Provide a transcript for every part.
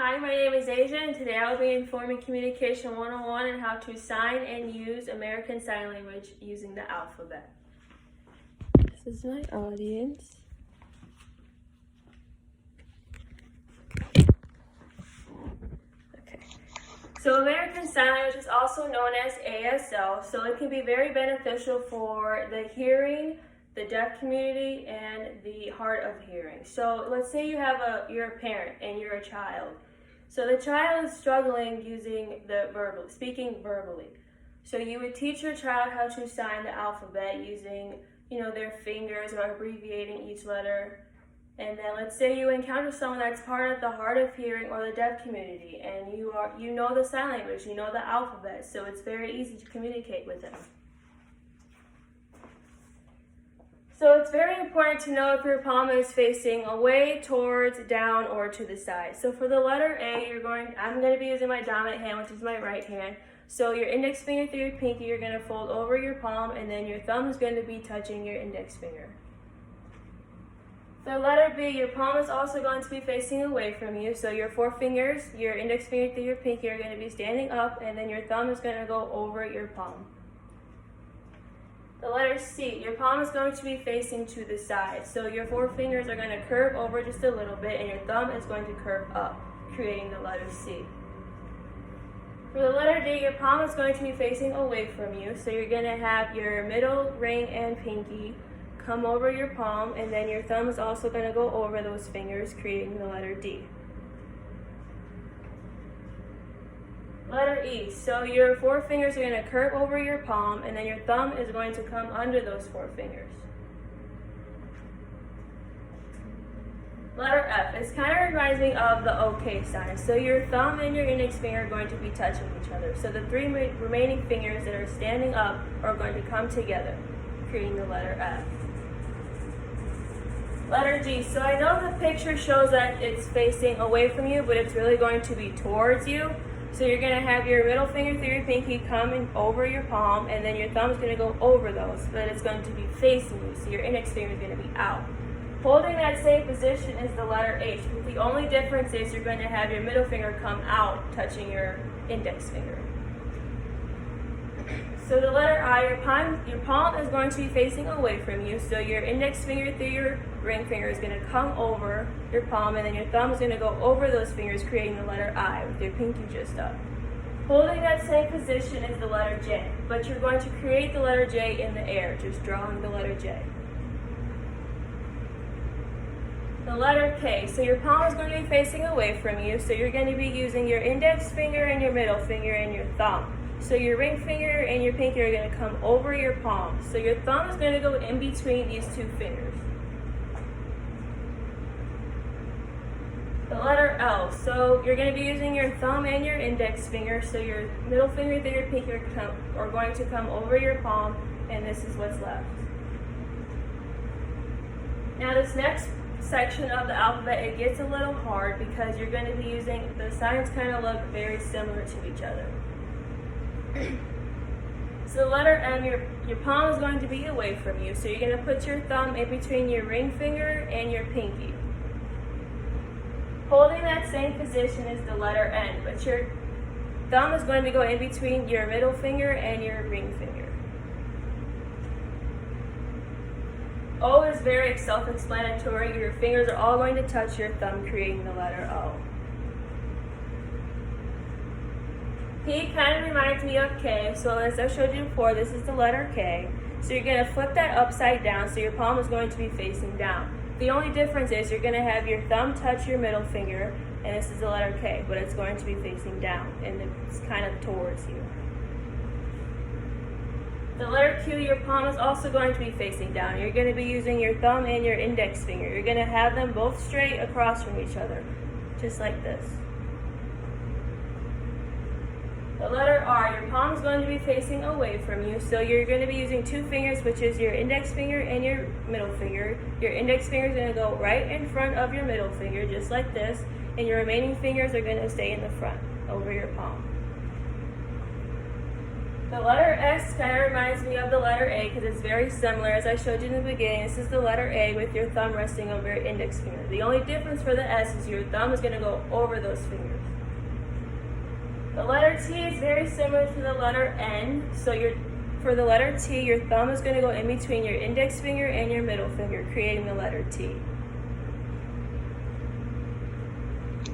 Hi, my name is Asia, and today I will be informing Communication 101 on how to sign and use American Sign Language using the alphabet. This is my audience. Okay. So American Sign Language is also known as ASL, so it can be very beneficial for the hearing, the deaf community, and the hard of hearing. So let's say you're a parent and you're a child. So the child is struggling speaking verbally. So you would teach your child how to sign the alphabet using, their fingers or abbreviating each letter. And then let's say you encounter someone that's part of the hard of hearing or the deaf community, and you know the sign language, you know the alphabet, so it's very easy to communicate with them. So it's very important to know if your palm is facing away, towards, down, or to the side. So for the letter A, I'm going to be using my dominant hand, which is my right hand. So your index finger through your pinky, you're going to fold over your palm, and then your thumb is going to be touching your index finger. For letter B, your palm is also going to be facing away from you. So your forefingers, your index finger through your pinky are going to be standing up, and then your thumb is going to go over your palm. The letter C, your palm is going to be facing to the side. So your forefingers are going to curve over just a little bit, and your thumb is going to curve up, creating the letter C. For the letter D, your palm is going to be facing away from you. So you're going to have your middle ring and pinky come over your palm, and then your thumb is also going to go over those fingers, creating the letter D. Letter E, so your forefingers are going to curve over your palm, and then your thumb is going to come under those forefingers. Letter F, this kind of reminds me of the OK sign. So your thumb and your index finger are going to be touching each other. So the three remaining fingers that are standing up are going to come together, creating the letter F. Letter G, so I know the picture shows that it's facing away from you, but it's really going to be towards you. So you're going to have your middle finger through your pinky coming over your palm, and then your thumb is going to go over those, but it's going to be facing you, so your index finger is going to be out. Holding that same position is the letter H, but the only difference is you're going to have your middle finger come out, touching your index finger. So the letter I, your palm is going to be facing away from you, so your index finger through your ring finger is going to come over your palm, and then your thumb is going to go over those fingers, creating the letter I with your pinky just up. Holding that same position is the letter J, but you're going to create the letter J in the air, just drawing the letter J. The letter K, so your palm is going to be facing away from you, so you're going to be using your index finger and your middle finger and your thumb. So your ring finger and your pinky are going to come over your palm. So your thumb is going to go in between these two fingers. The letter L, so you're going to be using your thumb and your index finger. So your middle finger and your pinky are going to come over your palm, and this is what's left. Now this next section of the alphabet, it gets a little hard because you're going to be using, the signs kind of look very similar to each other. So the letter M, your palm is going to be away from you, so you're going to put your thumb in between your ring finger and your pinky. Holding that same position is the letter N, but your thumb is going to go in between your middle finger and your ring finger. O is very self-explanatory. Your fingers are all going to touch your thumb, creating the letter O. P kind of reminds me of K, so as I showed you before, this is the letter K. So you're going to flip that upside down, so your palm is going to be facing down. The only difference is you're going to have your thumb touch your middle finger, and this is the letter K, but it's going to be facing down, and it's kind of towards you. The letter Q, your palm is also going to be facing down. You're going to be using your thumb and your index finger. You're going to have them both straight across from each other, just like this. The letter R, your palm is going to be facing away from you, so you're going to be using two fingers, which is your index finger and your middle finger. Your index finger is going to go right in front of your middle finger, just like this, and your remaining fingers are going to stay in the front, over your palm. The letter S kind of reminds me of the letter A because it's very similar. As I showed you in the beginning, this is the letter A with your thumb resting over your index finger. The only difference for the S is your thumb is going to go over those fingers. The letter T is very similar to the letter N. So for the letter T, your thumb is going to go in between your index finger and your middle finger, creating the letter T.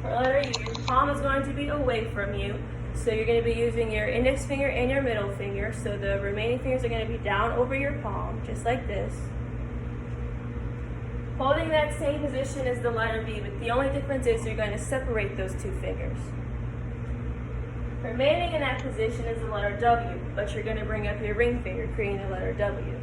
For letter U, your palm is going to be away from you. So you're going to be using your index finger and your middle finger. So the remaining fingers are going to be down over your palm, just like this. Holding that same position as the letter V, but the only difference is you're going to separate those two fingers. Remaining in that position is the letter W, but you're going to bring up your ring finger, creating the letter W.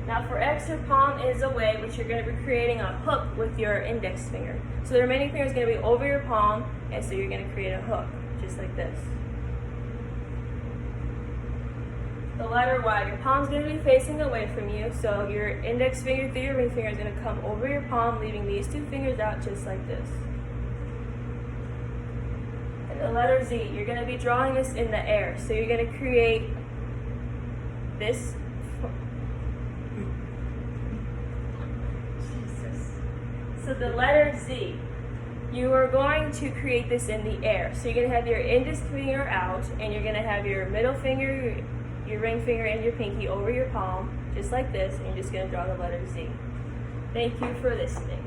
Now for X, your palm is away, but you're going to be creating a hook with your index finger. So the remaining finger is going to be over your palm, and so you're going to create a hook, just like this. The letter Y, your palm's going to be facing away from you, so your index finger through your ring finger is going to come over your palm, leaving these two fingers out just like this. And the letter Z, you're going to be drawing this in the air, so you're going to create this. So the letter Z, you are going to create this in the air. So you're going to have your index finger out, and you're going to have your middle finger, your ring finger, and your pinky over your palm, just like this, and you're just going to draw the letter Z. Thank you for listening.